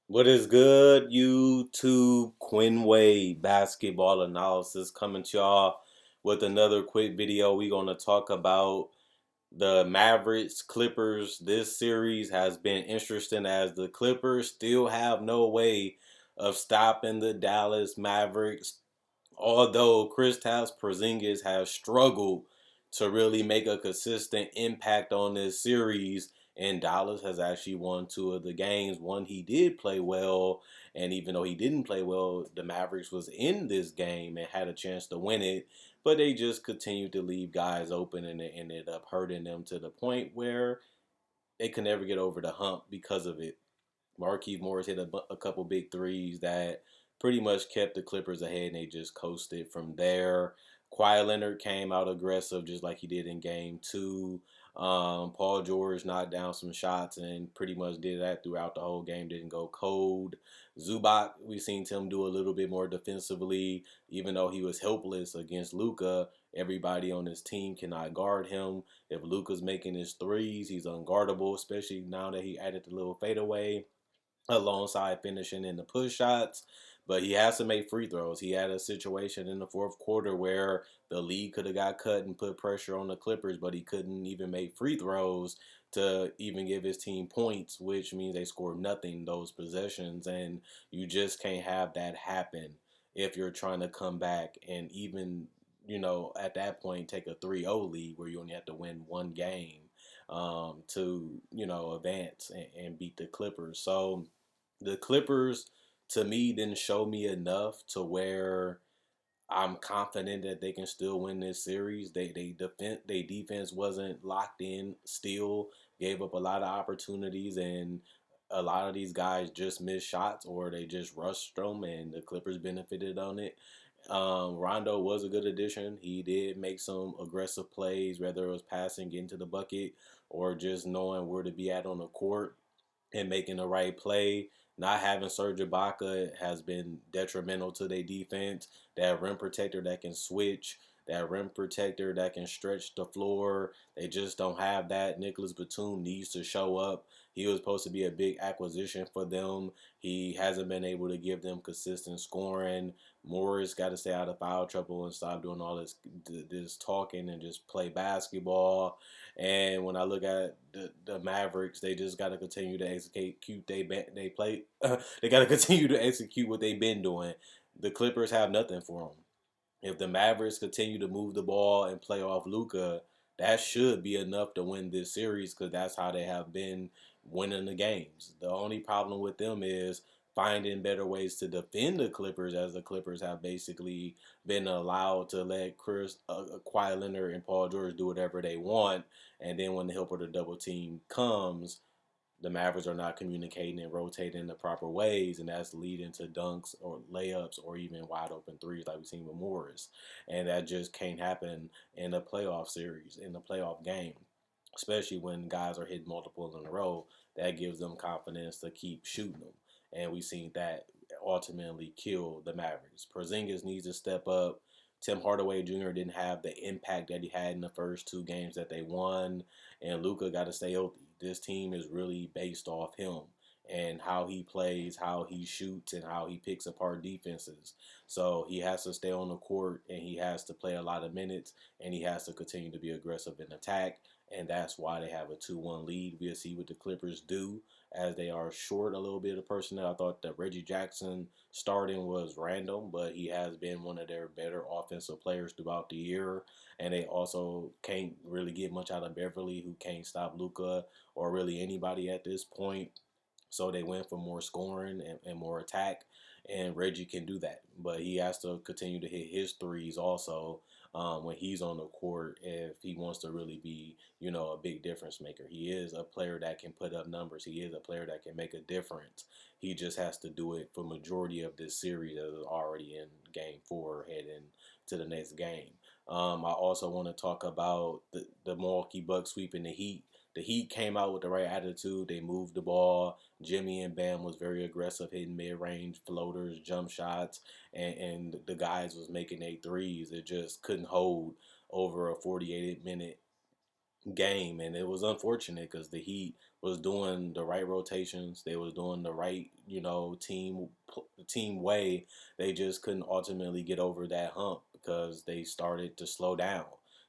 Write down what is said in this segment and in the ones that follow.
What is good, YouTube? Quinway basketball analysis coming to y'all with another quick video. We're going to talk about the Mavericks Clippers. This series has been interesting as the Clippers still have no way of stopping the Dallas Mavericks. Although Kristaps Porzingis has struggled to really make a consistent impact on this series, and Dallas has actually won two of the games. One he did play well, and even though he didn't play well, the Mavericks was in this game and had a chance to win it, but they just continued to leave guys open, and it ended up hurting them to the point where they could never get over the hump because of it. Marquise Morris hit a couple big threes that pretty much kept the Clippers ahead, and they just coasted from there. Kawhi Leonard came out aggressive just like he did in game two. Paul George knocked down some shots and pretty much did that throughout the whole game, didn't go cold. Zubac, we seen him do a little bit more defensively, even though he was helpless against Luka. Everybody on his team cannot guard him. If Luka's making his threes, he's unguardable, especially now that he added the little fadeaway alongside finishing in the push shots. But he has to make free throws. He had a situation in the fourth quarter where the lead could have got cut and put pressure on the Clippers, but he couldn't even make free throws to even give his team points, which means they scored nothing those possessions. And you just can't have that happen if you're trying to come back and even, at that point take a 3-0 lead where you only have to win one game to, advance and beat the Clippers. So the Clippers, to me, didn't show me enough to where I'm confident that they can still win this series. They defense wasn't locked in. Still gave up a lot of opportunities, and a lot of these guys just missed shots or they just rushed them, and the Clippers benefited on it. Rondo was a good addition. He did make some aggressive plays, whether it was passing, getting to the bucket, or just knowing where to be at on the court and making the right play. Not having Serge Ibaka has been detrimental to their defense. That rim protector that can switch, that rim protector that can stretch the floor. They just don't have that. Nicholas Batum needs to show up. He was supposed to be a big acquisition for them. He hasn't been able to give them consistent scoring. Morris got to stay out of foul trouble and stop doing all this talking and just play basketball. And when I look at the Mavericks, they just got to continue to execute. They play. They got to continue to execute what they've been doing. The Clippers have nothing for them. If the Mavericks continue to move the ball and play off Luka, that should be enough to win this series because that's how they have been winning the games. The only problem with them is finding better ways to defend the Clippers, as the Clippers have basically been allowed to let Kawhi Leonard and Paul George do whatever they want, and then when the help of the double team comes, the Mavericks are not communicating and rotating in the proper ways, and that's leading to dunks or layups or even wide open threes like we've seen with Morris. And that just can't happen in a playoff series, in the playoff game, especially when guys are hitting multiples in a row. That gives them confidence to keep shooting them. And we've seen that ultimately kill the Mavericks. Porzingis needs to step up. Tim Hardaway Jr. didn't have the impact that he had in the first two games that they won, and Luka got to stay healthy. This team is really based off him and how he plays, how he shoots, and how he picks apart defenses. So he has to stay on the court, and he has to play a lot of minutes, and he has to continue to be aggressive in attack. And that's why they have a 2-1 lead. We'll see what the Clippers do as they are short a little bit of personnel. I thought that Reggie Jackson starting was random, but he has been one of their better offensive players throughout the year. And they also can't really get much out of Beverly, who can't stop Luka or really anybody at this point. So they went for more scoring and more attack, and Reggie can do that. But he has to continue to hit his threes also when he's on the court if he wants to really be, a big difference maker. He is a player that can put up numbers. He is a player that can make a difference. He just has to do it for majority of this series that is already in game four heading to the next game. I also want to talk about the Milwaukee Bucks sweeping the Heat. The Heat came out with the right attitude. They moved the ball. Jimmy and Bam was very aggressive, hitting mid-range floaters, jump shots, and the guys was making their threes. It just couldn't hold over a 48-minute game, and it was unfortunate because the Heat was doing the right rotations. They was doing the right, team way. They just couldn't ultimately get over that hump because they started to slow down.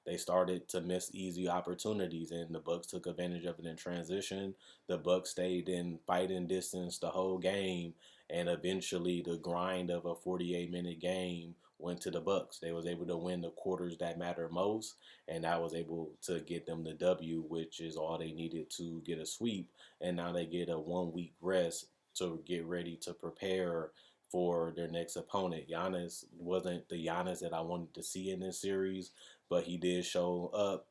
They started to miss easy opportunities, and the Bucks took advantage of it in transition. The Bucks stayed in fighting distance the whole game, and eventually the grind of a 48-minute game went to the Bucks. They was able to win the quarters that matter most, and that was able to get them the W, which is all they needed to get a sweep. And now they get a 1 week rest to get ready to prepare for their next opponent. Giannis wasn't the Giannis that I wanted to see in this series, but he did show up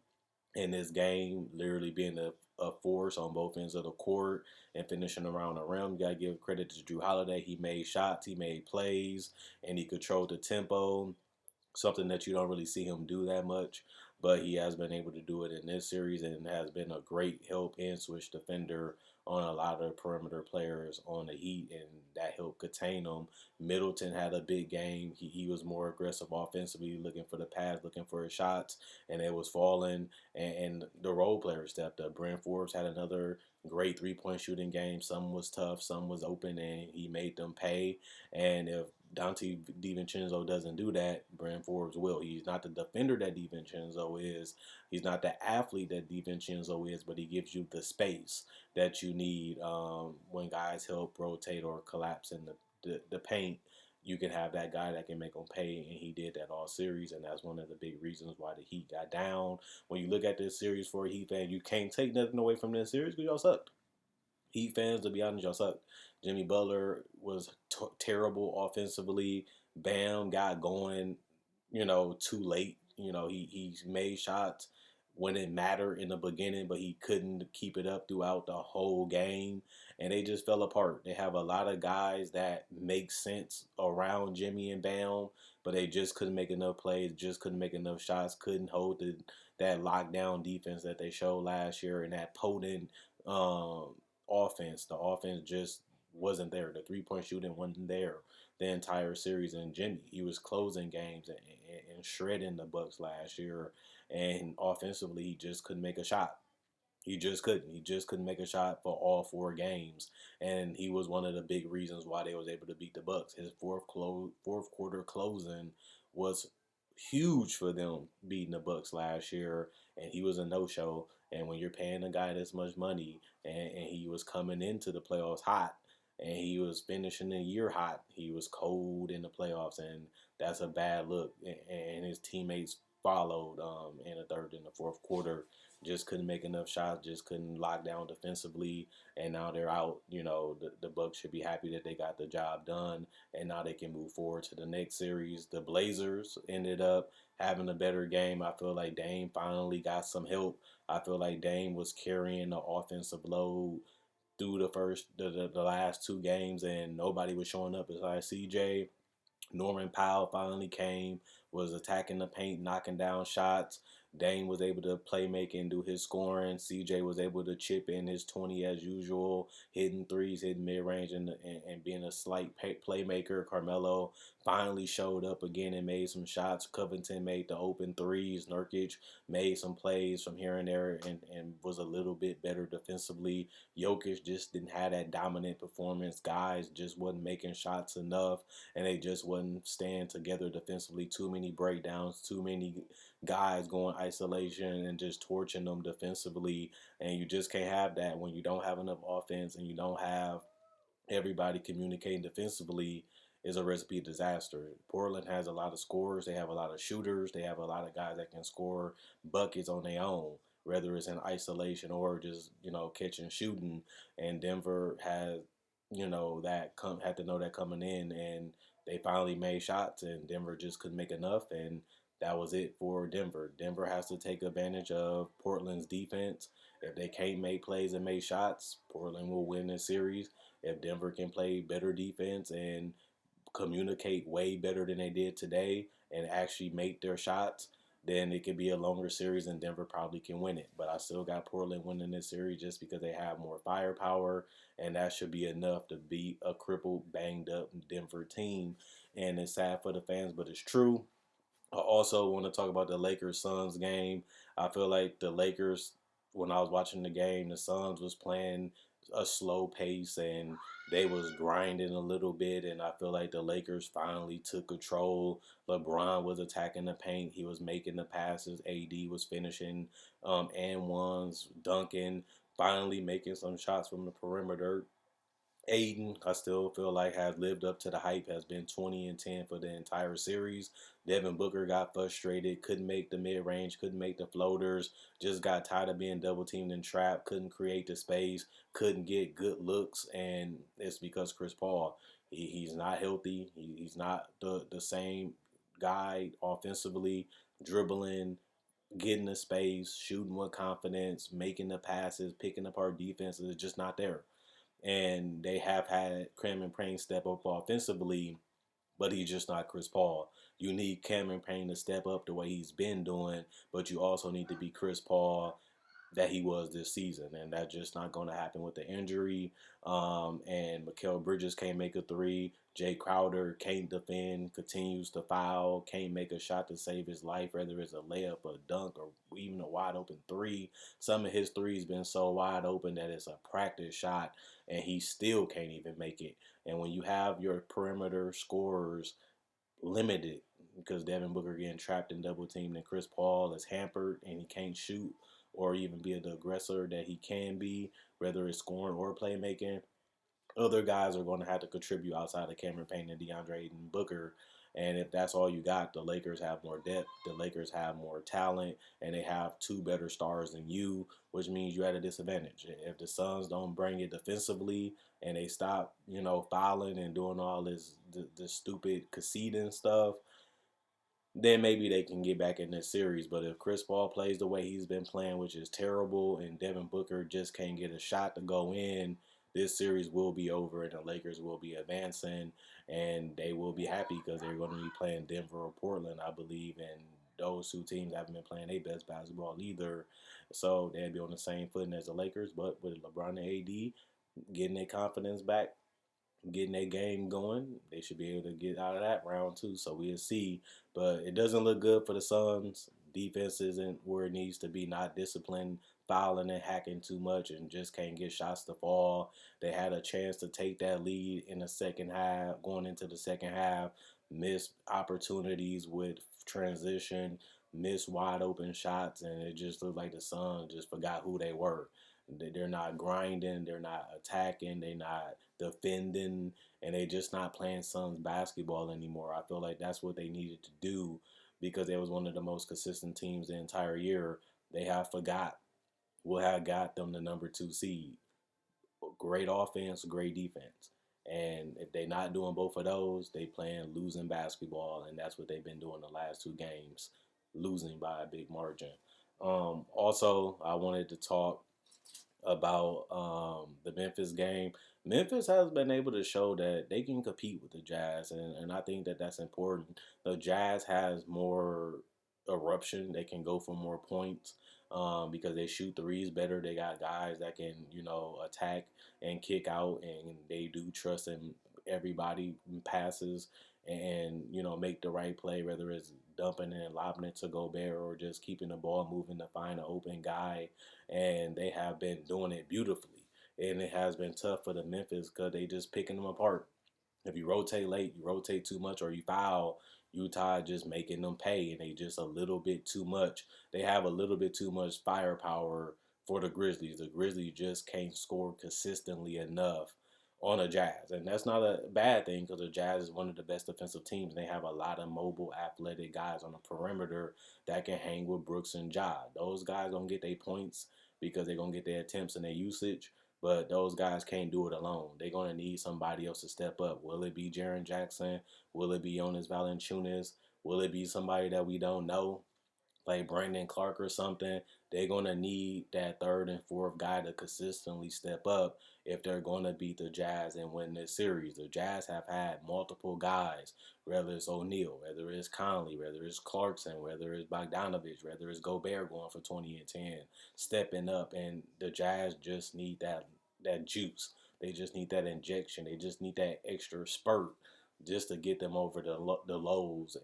in this game, literally being a force on both ends of the court and finishing around the rim. You got to give credit to Drew Holiday. He made shots, he made plays, and he controlled the tempo, something that you don't really see him do that much, but he has been able to do it in this series and has been a great help and switch defender on a lot of perimeter players on the Heat, and that helped contain them. Middleton had a big game. He was more aggressive offensively, looking for the pass, looking for his shots, and it was falling, and the role players stepped up. Brent Forbes had another great three-point shooting game. Some was tough, some was open, and he made them pay. And if Dante DiVincenzo doesn't do that, Brent Forbes will. He's not the defender that DiVincenzo is. He's not the athlete that DiVincenzo is, but he gives you the space that you need when guys help rotate or collapse in the paint. You can have that guy that can make them pay, and he did that all series, and that's one of the big reasons why the Heat got down. When you look at this series for a Heat fan, you can't take nothing away from this series because y'all sucked. Heat fans, to be honest, y'all suck. Jimmy Butler was terrible offensively. Bam got going, too late. He made shots when it mattered in the beginning, but he couldn't keep it up throughout the whole game, and they just fell apart. They have a lot of guys that make sense around Jimmy and Bam, but they just couldn't make enough plays, just couldn't make enough shots, couldn't hold that lockdown defense that they showed last year, and that potent um, offense. The offense just wasn't there. The 3-point shooting wasn't there the entire series. And Jimmy, he was closing games and shredding the Bucks last year. And offensively, he just couldn't make a shot. He just couldn't. He just couldn't make a shot for all 4 games, and he was one of the big reasons why they was able to beat the Bucks. His fourth quarter closing was huge for them beating the Bucks last year, and he was a no show. And when you're paying a guy this much money, and he was coming into the playoffs hot, and he was finishing the year hot, he was cold in the playoffs, and that's a bad look. And his teammates followed in the third and the fourth quarter, just couldn't make enough shots, just couldn't lock down defensively, and now they're out. The Bucks should be happy that they got the job done, and now they can move forward to the next series. The Blazers ended up having a better game. I feel like Dame finally got some help. I feel like Dame was carrying the offensive load through the last 2 games, and nobody was showing up besides CJ. Norman Powell finally came, was attacking the paint, knocking down shots. Dame was able to play make and do his scoring. CJ was able to chip in his 20 as usual, hitting threes, hitting mid range, and being a slight playmaker. Carmelo finally showed up again and made some shots. Covington made the open threes. Nurkic made some plays from here and there and was a little bit better defensively. Jokic just didn't have that dominant performance. Guys just wasn't making shots enough, and they just wasn't staying together defensively. Too many breakdowns, too many guys going isolation and just torching them defensively. And you just can't have that when you don't have enough offense and you don't have everybody communicating defensively. Is a recipe of disaster. Portland has a lot of scorers. They have a lot of shooters. They have a lot of guys that can score buckets on their own, whether it's in isolation or just catch and shooting. And Denver has had to know that coming in, and they finally made shots, and Denver just couldn't make enough, and that was it for Denver. Denver has to take advantage of Portland's defense. If they can't make plays and make shots, Portland will win this series. If Denver can play better defense and communicate way better than they did today and actually make their shots, then it could be a longer series and Denver probably can win it. But I still got Portland winning this series just because they have more firepower, and that should be enough to beat a crippled, banged up Denver team. And it's sad for the fans, but it's true. I also want to talk about the Lakers Suns game. I feel like the Lakers, when I was watching the game, the Suns was playing a slow pace and they was grinding a little bit. And I feel like the Lakers finally took control. LeBron was attacking the paint. He was making the passes. AD was finishing and ones, dunking, finally making some shots from the perimeter. Aiden, I still feel like has lived up to the hype, has been 20 and 10 for the entire series. Devin Booker got frustrated, couldn't make the mid range, couldn't make the floaters, just got tired of being double teamed and trapped, couldn't create the space, couldn't get good looks, and it's because Chris Paul, he's not healthy. He's not the same guy offensively, dribbling, getting the space, shooting with confidence, making the passes, picking apart defenses. It's just not there, and they have had Cameron Payne step up offensively, but he's just not Chris Paul. You need Cameron Payne to step up the way he's been doing, but you also need to be Chris Paul that he was this season, and that's just not going to happen with the injury. And Mikal Bridges can't make a three. Jay Crowder can't defend, continues to foul, can't make a shot to save his life, whether it's a layup, a dunk, or even a wide open three. Some of his threes been so wide open that it's a practice shot, and he still can't even make it. And when you have your perimeter scorers limited because Devin Booker getting trapped and double teamed, and Chris Paul is hampered and he can't shoot or even be the aggressor that he can be, whether it's scoring or playmaking. Other guys are going to have to contribute outside of Cameron Payne and DeAndre Ayton Booker. And if that's all you got, the Lakers have more depth, the Lakers have more talent, and they have two better stars than you, which means you're at a disadvantage. If the Suns don't bring it defensively and they stop, fouling and doing all this stupid conceding stuff, then maybe they can get back in this series. But if Chris Paul plays the way he's been playing, which is terrible, and Devin Booker just can't get a shot to go in, this series will be over and the Lakers will be advancing, and they will be happy because they're going to be playing Denver or Portland, I believe, and those two teams haven't been playing their best basketball either. So they'd be on the same footing as the Lakers, but with LeBron and AD getting their confidence back, getting their game going, they should be able to get out of that round too. So we'll see. But it doesn't look good for the Suns. Defense isn't where it needs to be, not disciplined, fouling and hacking too much, and just can't get shots to fall. They had a chance to take that lead in the second half, going into the second half, missed opportunities with transition, missed wide open shots, and it just looked like the Suns just forgot who they were. They're not grinding, they're not attacking, they're not defending, and they just not playing Suns basketball anymore. I feel like that's what they needed to do because they was one of the most consistent teams the entire year. They have forgot what had got them the number 2 seed. Great offense, great defense. And if they're not doing both of those, they playing losing basketball, and that's what they've been doing the last 2 games, losing by a big margin. Also, I wanted to talk about the Memphis game. Memphis has been able to show that they can compete with the Jazz, and I think that that's important. The Jazz has more eruption. They can go for more points because they shoot threes better. They got guys that can, attack and kick out, and they do trust in everybody passes and, make the right play, whether it's dumping and lobbing it to Gobert or just keeping the ball moving to find an open guy, and they have been doing it beautifully. And it has been tough for the Memphis because they just picking them apart. If you rotate late, you rotate too much, or you foul, Utah just making them pay, and they just a little bit too much. They have a little bit too much firepower for the Grizzlies. The Grizzlies just can't score consistently enough on the Jazz, and that's not a bad thing because the Jazz is one of the best defensive teams. They have a lot of mobile, athletic guys on the perimeter that can hang with Brooks and Ja. Those guys gonna get their points because they're gonna get their attempts and their usage. But those guys can't do it alone. They're going to need somebody else to step up. Will it be Jaren Jackson? Will it be Jonas Valanciunas? Will it be somebody that we don't know, like Brandon Clark or something? They're going to need that third and fourth guy to consistently step up if they're going to beat the Jazz and win this series. The Jazz have had multiple guys, whether it's O'Neal, whether it's Conley, whether it's Clarkson, whether it's Bogdanovich, whether it's Gobert going for 20 and 10, stepping up, and the Jazz just need that juice. They just need that injection. They just need that extra spurt just to get them over the lows,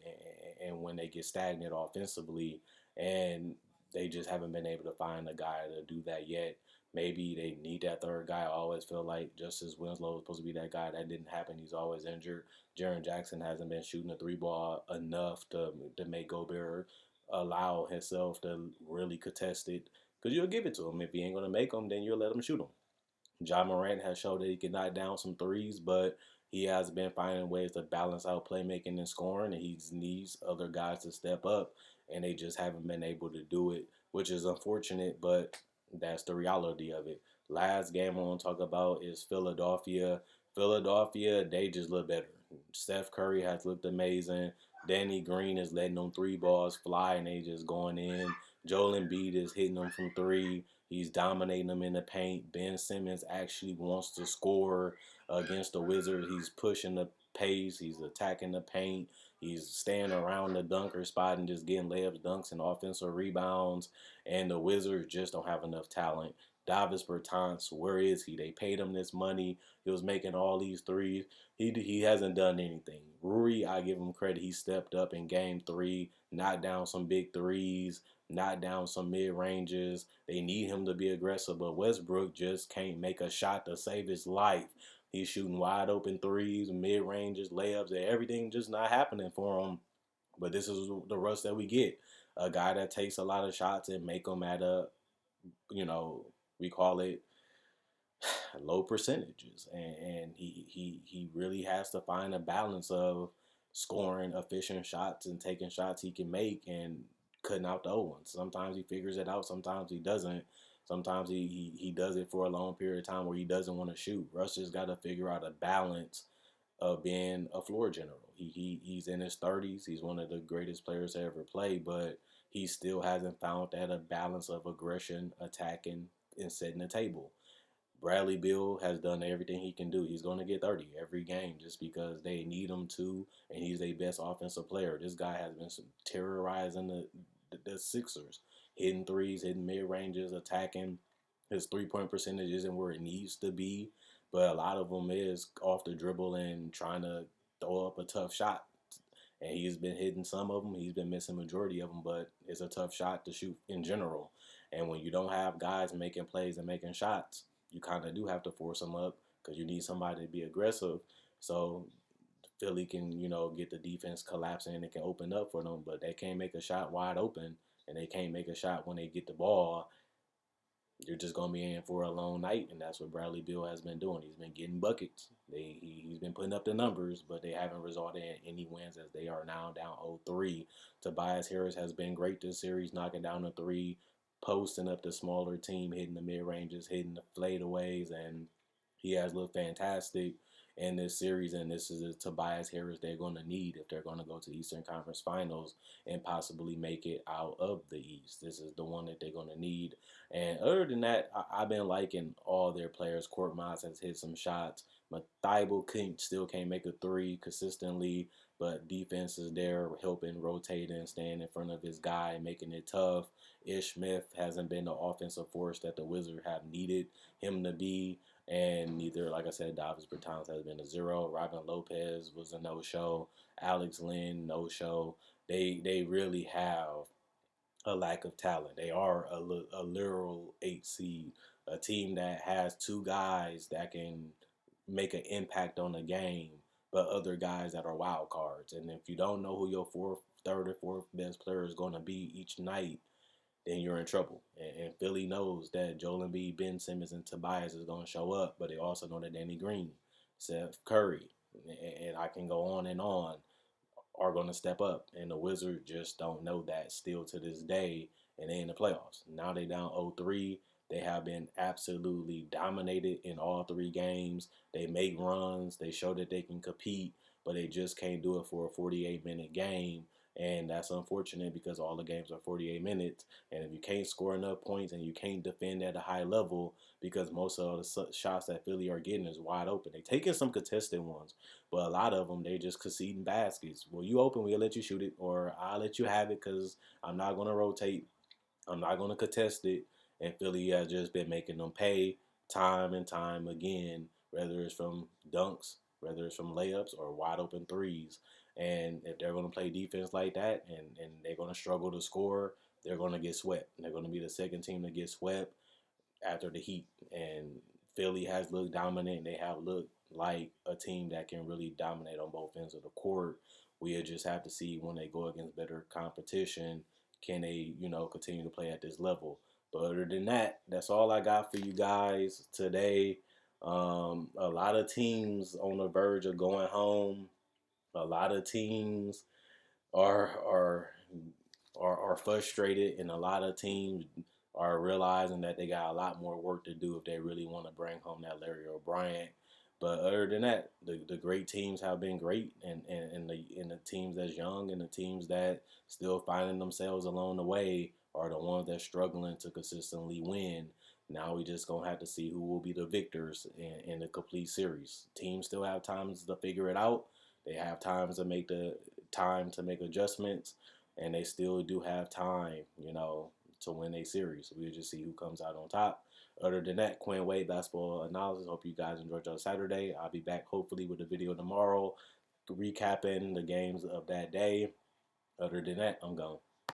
and when they get stagnant offensively, and they just haven't been able to find a guy to do that yet. Maybe they need that third guy. I always feel like Justice Winslow was supposed to be that guy. That didn't happen. He's always injured. Jaren Jackson hasn't been shooting the three ball enough to make Gobert allow himself to really contest it. Because you'll give it to him. If he ain't going to make them, then you'll let him shoot them. John Morant has showed that he can knock down some threes, but he has been finding ways to balance out playmaking and scoring, and he needs other guys to step up, and they just haven't been able to do it, which is unfortunate, but that's the reality of it. Last game I want to talk about is Philadelphia. Philadelphia, they just look better. Steph Curry has looked amazing. Danny Green is letting them three balls fly, and they just going in. Joel Embiid is hitting them from three. He's dominating them in the paint. Ben Simmons actually wants to score against the Wizards. He's pushing the pace. He's attacking the paint. He's staying around the dunker spot and just getting layups, dunks, and offensive rebounds. And the Wizards just don't have enough talent. Davis Bertans, where is he? They paid him this money. He was making all these threes. He hasn't done anything. Rui, I give him credit. He stepped up in game 3, knocked down some big threes, knocked down some mid ranges. They need him to be aggressive, but Westbrook just can't make a shot to save his life. He's shooting wide open threes, mid ranges, layups, and everything just not happening for him. But this is the rush that we get. A guy that takes a lot of shots and make them at a, we call it low percentages, and he really has to find a balance of scoring efficient shots and taking shots he can make and cutting out the old ones. Sometimes he figures it out, sometimes he doesn't. Sometimes he does it for a long period of time where he doesn't want to shoot. Russ just got to figure out a balance of being a floor general. He's in his 30s. He's one of the greatest players to ever play, but he still hasn't found that a balance of aggression, attacking, and setting the table. Bradley Beal has done everything he can do. He's going to get 30 every game just because they need him to, and he's their best offensive player. This guy has been terrorizing the Sixers, hitting threes, hitting mid ranges, attacking. His 3-point percentage isn't where it needs to be, but a lot of them is off the dribble and trying to throw up a tough shot. And he's been hitting some of them. He's been missing majority of them, but it's a tough shot to shoot in general. And when you don't have guys making plays and making shots, you kind of do have to force them up because you need somebody to be aggressive. So Philly can, get the defense collapsing and it can open up for them, but they can't make a shot wide open and they can't make a shot when they get the ball. You're just gonna be in for a long night, and that's what Bradley Beal has been doing. He's been getting buckets. He's been putting up the numbers, but they haven't resulted in any wins as they are now down 0-3. Tobias Harris has been great this series, knocking down the three, posting up the smaller team, hitting the mid ranges, hitting the fadeaways, and he has looked fantastic in this series. And this is a Tobias Harris they're going to need if they're going to go to the Eastern Conference Finals and possibly make it out of the East. This is the one that they're going to need. And other than that, I've been liking all their players. Court Miles has hit some shots. Thibault still can't make a three consistently, but defense is there helping, rotating, staying in front of his guy, making it tough. Ish Smith hasn't been the offensive force that the Wizards have needed him to be. And neither, like I said, Davis Bertans has been a zero. Robin Lopez was a no-show. Alex Lynn, no-show. They really have a lack of talent. They are a literal 8 seed, a team that has two guys that can make an impact on the game, but other guys that are wild cards. And if you don't know who your third or fourth best player is going to be each night, then you're in trouble. And Philly knows that Joel Embiid, Ben Simmons, and Tobias is going to show up, but they also know that Danny Green, Seth Curry, and I can go on, are going to step up. And the Wizards just don't know that still to this day, and they in the playoffs. Now they down 0-3. They have been absolutely dominated in all 3 games. They make runs. They show that they can compete, but they just can't do it for a 48-minute game. And that's unfortunate because all the games are 48 minutes. And if you can't score enough points and you can't defend at a high level, because most of the shots that Philly are getting is wide open. They taking some contested ones, but a lot of them, they just conceding baskets. Well, you open, we'll let you shoot it, or I'll let you have it because I'm not going to rotate. I'm not going to contest it. And Philly has just been making them pay time and time again, whether it's from dunks, whether it's from layups or wide open threes. And if they're going to play defense like that and they're going to struggle to score, they're going to get swept. They're going to be the second team to get swept after the Heat. And Philly has looked dominant. They have looked like a team that can really dominate on both ends of the court. We just have to see when they go against better competition, can they, continue to play at this level. But other than that, that's all I got for you guys today. A lot of teams on the verge of going home. A lot of teams are are are frustrated, and a lot of teams are realizing that they got a lot more work to do if they really want to bring home that Larry O'Brien. But other than that, the great teams have been great, and the teams that's young and the teams that still finding themselves along the way are the ones that's struggling to consistently win. Now we just gonna have to see who will be the victors in the complete series. Teams still have times to figure it out. They have time to make adjustments, and they still do have time, to win a series. We'll just see who comes out on top. Other than that, Quinn Wade basketball analysis. Hope you guys enjoyed your Saturday. I'll be back hopefully with a video tomorrow, recapping the games of that day. Other than that, I'm gone.